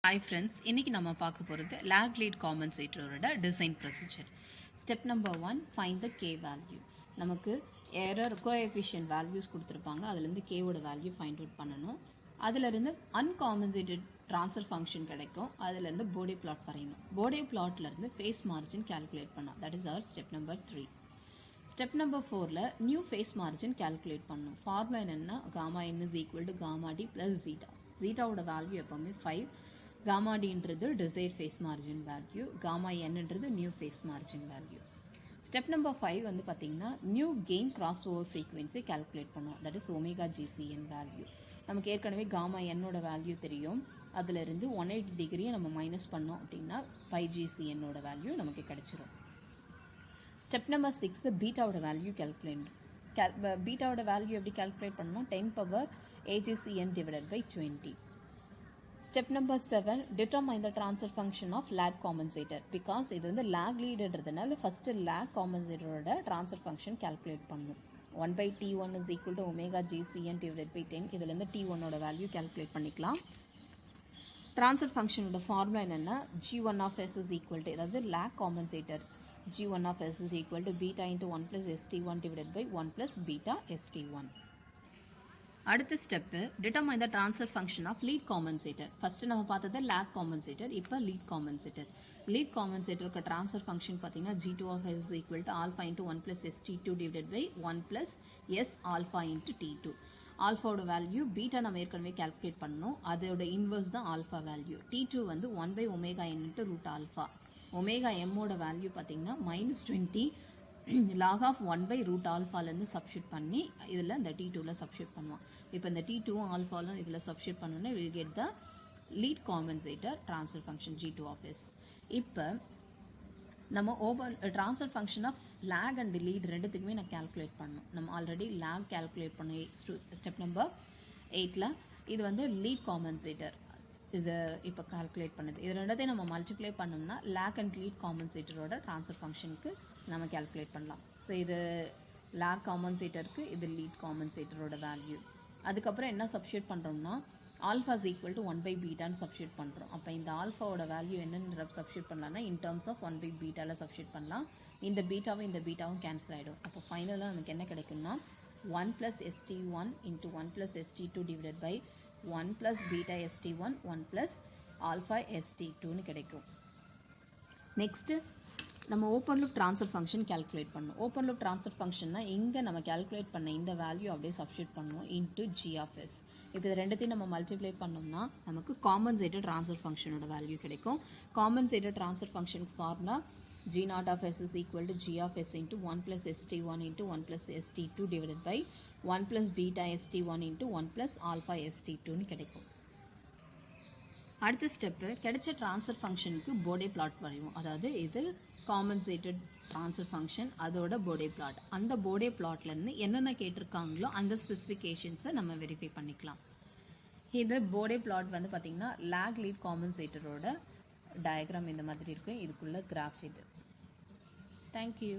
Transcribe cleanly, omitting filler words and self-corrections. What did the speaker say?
Hi friends, இன்னைக்கு நம்ம பார்க்க போகிறது lag lead compensator design procedure. Step number 1, find the k value. நமக்கு error coefficient values கொடுத்திருப்பாங்க. அதிலிருந்து k ஓட value find out பண்ணணும். அதிலிருந்து uncompensated transfer function கிடைக்கும். அதிலிருந்து Bode plot வரையணும். Bode plotல இருந்து phase margin calculate பண்ணணும். That is our step number 3. Step number 4ல new phase margin calculate பண்ணணும். Formula என்னன்னா gamma n is equal to gamma d plus zeta. Zeta ஓட value எப்பவுமே 5. Gamma d என்றது desired phase margin value, gamma n என்றது new phase margin value. Step number 5 வந்து பார்த்தீங்கன்னா new gain crossover frequency calculate பண்ணுவோம். That is omega GCN value. நமக்கு ஏற்கனவே gamma n ஓட value தெரியும். அதிலிருந்து 180 டிகிரியை நம்ம மைனஸ் பண்ணோம் அப்படின்னா 5 GCN ஓட value நமக்கு கிடைச்சிரும். Step number 6 beta ஓட value calculate. Beta ஓட value எப்படி calculate பண்ணணும்? 10 power AGCN divided by 20. Step number 7, determine the transfer function of lag compensator. Because இது வந்து lag lead என்றதுனால first lag compensator ஓட transfer function calculate பண்ணணும். 1 by T1 is equal to omega GCN divided by 10. இதிலிருந்து T1 ஓட value calculate பண்ணிக்கலாம். Transfer function ஓட formula என்னன்னா G1 of S is equal to, அதாவது lag compensator G1 of S is equal to beta into 1 plus ST1 divided by 1 plus beta ST1. அடுத்த step determine the transfer function of lead compensator. First நம்ம பார்த்தது lag compensator, இப்போ lead compensator. lead compensatorக்கு transfer function பார்த்தீங்கன்னா G2 of S is equal to alpha into 1 plus ST2 divided by 1 plus S alpha into T2. ஆல்ஃபாவோட value beta நம்ம ஏற்கனவே calculate பண்ணோம், அதோட inverse தான் ஆல்ஃபா வேல்யூ. T2 வந்து 1 by omega n into root alpha. omega m ஓட value பார்த்தீங்கன்னா -20 log of 1 by root alphaலேருந்து சப்ஸ்டியூட் பண்ணி இதில் இந்த T2வில் சப்ஸ்டியூட் பண்ணுவோம். இப்போ இந்த T2வும் ஆல்ஃபாலும் இதில் சப்ஸ்டியூட் பண்ணோன்னா will get the lead compensator transfer function G2 of S. இப்போ நம்ம transfer function of lag and lead ரெண்டுத்துக்குமே நான் கேல்குலேட் பண்ணணும். நம்ம ஆல்ரெடி லேக் கேல்குலேட் பண்ண ஸ்டெப் நம்பர் 8ல் இது வந்து லீட் காம்பன்சேட்டர் இது இப்போ கால்குலேட் பண்ணுது. இது ரெண்டத்தையும் நம்ம மல்டிப்ளை பண்ணோம்னா லேக் அண்ட் லீட் காம்பன்சேட்டரோட ட்ரான்ஸ்ஃபர் ஃபங்க்ஷனுக்கு நம்ம கால்குலேட் பண்ணலாம். ஸோ இது லேக் காம்பன்சேட்டருக்கு, இது லீட் காம்பன்சேட்டரோட வேல்யூ. அதுக்கப்புறம் என்ன சப்ஸ்டியூட் பண்ணுறோம்னா alpha is equal to 1 by பீட்டான்னு சப்ஸ்டியூட் பண்ணுறோம். அப்போ இந்த ஆல்ஃபாவோட வேல்யூ என்னென்னு சப்ஸ்டியூட் பண்ணலாம்னா இன் டர்ம்ஸ் ஆஃப் 1 பை பீட்டாவில் சப்ஸ்டியூட் பண்ணலாம். இந்த பீட்டாவும் கேன்சல் ஆகிடும். அப்போ ஃபைனலாக நமக்கு என்ன கிடைக்கும்னா 1 plus ST1 into 1 plus ST2 divided by 1 plus beta ST1 1 plus alpha ST2னு கிடைக்கும். நெக்ஸ்ட்டு நம்ம open loop transfer function calculate பண்ணணும். ஓப்பன் லூப் ட்ரான்ஸ்ஃபர் ஃபங்க்ஷன்னா இங்கே நம்ம கேல்குலேட் பண்ண இந்த வேல்யூ அப்படியே சப்ஸ்டியூட் பண்ணுவோம் இன்ட்டு G of S. இப்போ இது ரெண்டுத்தையும் நம்ம மல்டிப்ளை பண்ணோம்னா நமக்கு காம்பன்சேட்டட் ட்ரான்ஸ்ஃபர் ஃபங்க்ஷனோட வேல்யூ கிடைக்கும். காம்பன்சேட்டட் ட்ரான்ஸ்ஃபர் ஃபங்க்ஷனுக்கு formula G0 of S is equal to G of S into 1 plus ST1 into 1 plus ST2 divided by 1 plus beta ST1 into 1 plus alpha ST2னு கிடைக்கும். அடுத்த ஸ்டெப்பு கிடைச்ச transfer ஃபங்க்ஷனுக்கு போடே plot வரையும். அதாவது இது compensated transfer function, அதோட போடே plot. அந்த போடே பிளாட்லேருந்து என்னென்ன கேட்டிருக்காங்களோ அந்த ஸ்பெசிஃபிகேஷன்ஸை நம்ம வெரிஃபை பண்ணிக்கலாம். இது போடே பிளாட் வந்து பார்த்திங்கன்னா லேக் லீட் காம்பன்சேட்டரோட டயக்ராம் இந்த மாதிரி இருக்கும். இதுக்குள்ள கிராஃப் இது. Thank you.